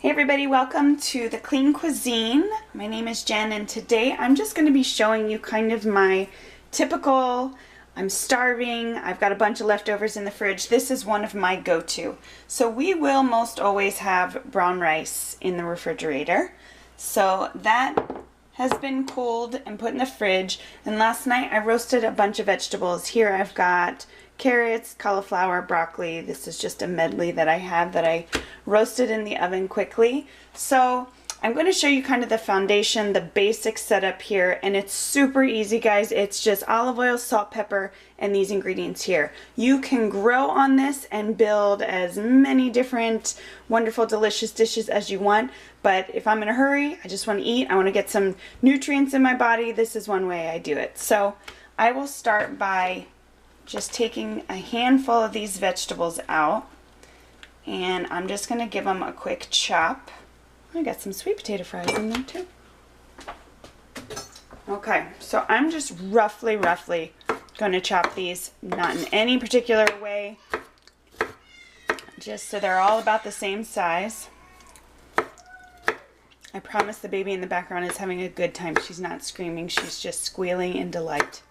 Hey everybody, welcome to the Clean Cuisine. My name is Jen and today I'm just going to be showing you kind of my typical, I'm starving, I've got a bunch of leftovers in the fridge. This is one of my go-to. So we will most always have brown rice in the refrigerator. So that has been cooled and put in the fridge, and last night I roasted a bunch of vegetables. Here I've got carrots, cauliflower, broccoli. This is just a medley that I have that I roasted in the oven quickly. So I'm going to show you kind of the foundation, the basic setup here, and it's super easy, guys. It's just olive oil, salt, pepper, and these ingredients here. You can grow on this and build as many different wonderful, delicious dishes as you want, but if I'm in a hurry, I just want to eat, I want to get some nutrients in my body, this is one way I do it. So I will start by just taking a handful of these vegetables out, and I'm just going to give them a quick chop. I got some sweet potato fries in there too. Okay, so I'm just roughly going to chop these, not in any particular way, just so they're all about the same size. I promise the baby in the background is having a good time. She's not screaming, she's just squealing in delight.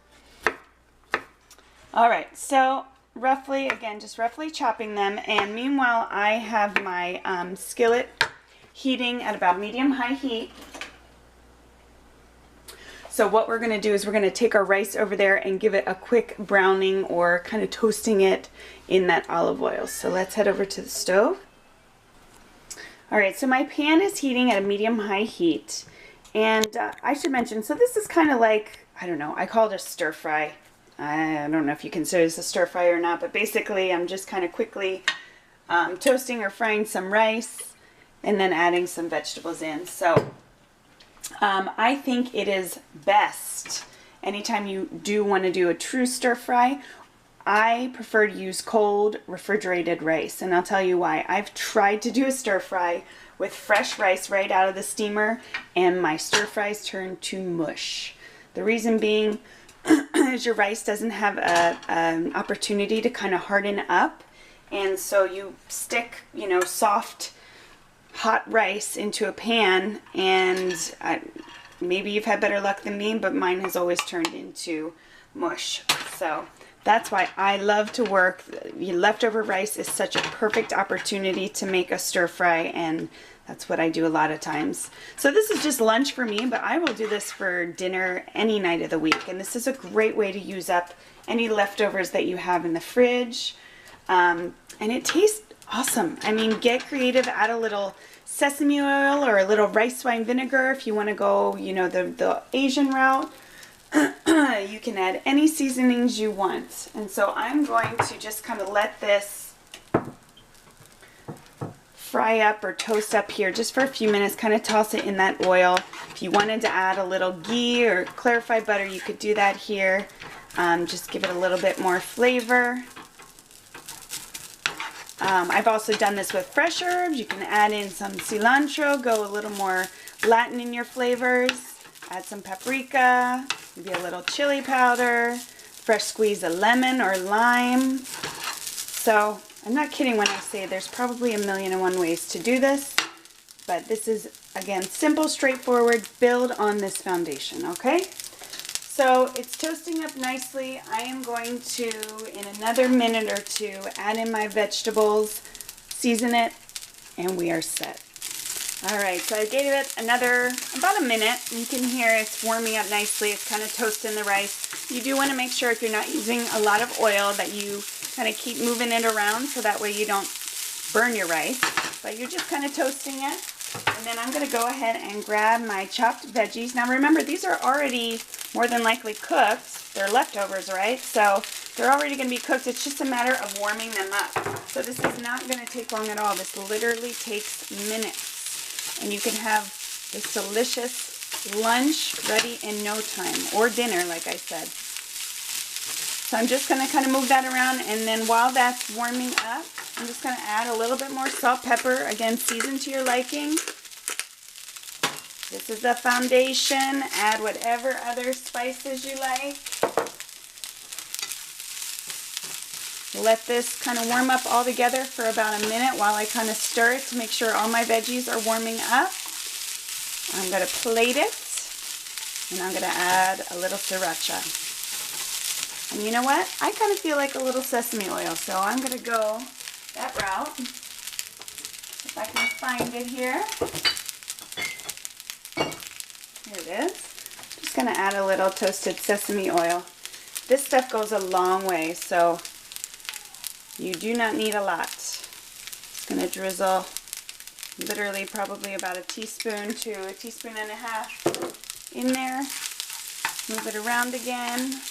Alright, so roughly, again, just roughly chopping them, and meanwhile I have my skillet heating at about medium-high heat. So what we're going to do is we're going to take our rice over there and give it a quick browning or kind of toasting it in that olive oil. So let's head over to the stove. Alright, so my pan is heating at a medium-high heat, and I should mention, so this is kind of like, I don't know, I call it a stir fry. I don't know if you consider this a stir fry or not, but basically I'm just kind of quickly toasting or frying some rice and then adding some vegetables in. So I think it is best anytime you do want to do a true stir fry. I prefer to use cold refrigerated rice, and I'll tell you why. I've tried to do a stir fry with fresh rice right out of the steamer, and my stir fries turn to mush. The reason being is your rice doesn't have an opportunity to kind of harden up, and so you stick, you know, soft hot rice into a pan, and maybe you've had better luck than me, but mine has always turned into mush. So that's why I love to work. Leftover rice is such a perfect opportunity to make a stir fry, and that's what I do a lot of times. So this is just lunch for me, but I will do this for dinner any night of the week. And this is a great way to use up any leftovers that you have in the fridge. And it tastes awesome. I mean, get creative, add a little sesame oil or a little rice wine vinegar if you want to go, you know, the Asian route. You can add any seasonings you want. And so I'm going to just kind of let this fry up or toast up here just for a few minutes, kind of toss it in that oil. If you wanted to add a little ghee or clarified butter, you could do that here. Just give it a little bit more flavor. I've also done this with fresh herbs. You can add in some cilantro, go a little more Latin in your flavors. Add some paprika, maybe a little chili powder, fresh squeeze of lemon or lime. So I'm not kidding when I say there's probably 1,000,001 ways to do this, but this is, again, simple, straightforward, build on this foundation, okay? So it's toasting up nicely. I am going to, in another minute or two, add in my vegetables, season it, and we are set. Alright, so I gave it about a minute. You can hear it's warming up nicely. It's kind of toasting the rice. You do want to make sure if you're not using a lot of oil that you kind of keep moving it around so that way you don't burn your rice. But you're just kind of toasting it. And then I'm going to go ahead and grab my chopped veggies. Now remember, these are already more than likely cooked. They're leftovers, right? So they're already going to be cooked. It's just a matter of warming them up. So this is not going to take long at all. This literally takes minutes. And you can have this delicious lunch ready in no time, or dinner, like I said. So I'm just going to kind of move that around, and then while that's warming up, I'm just going to add a little bit more salt, pepper, again, season to your liking. This is the foundation. Add whatever other spices you like. Let this kind of warm up all together for about a minute while I kind of stir it to make sure all my veggies are warming up. I'm going to plate it, and I'm going to add a little sriracha. And you know what? I kind of feel like a little sesame oil, so I'm going to go that route. If I can find it here. Here it is. Just going to add a little toasted sesame oil. This stuff goes a long way, so you do not need a lot. Just going to drizzle literally probably about a teaspoon to a teaspoon and a half in there. Move it around again.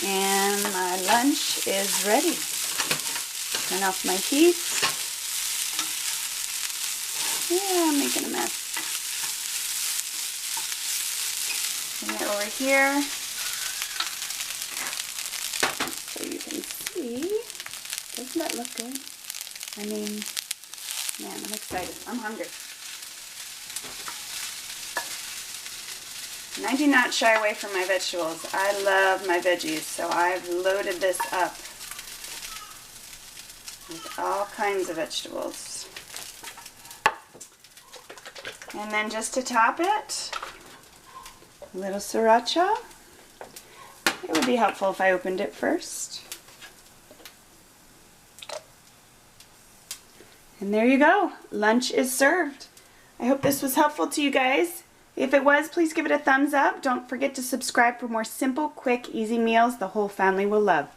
And my lunch is ready. Turn off my heat. Yeah, I'm making a mess. Bring it over here so you can see. Doesn't that look good? I mean, man, I'm excited. I'm hungry. And I do not shy away from my vegetables. I love my veggies, so I've loaded this up with all kinds of vegetables. And then just to top it, a little sriracha. It would be helpful if I opened it first. And there you go. Lunch is served. I hope this was helpful to you guys. If it was, please give it a thumbs up. Don't forget to subscribe for more simple, quick, easy meals the whole family will love.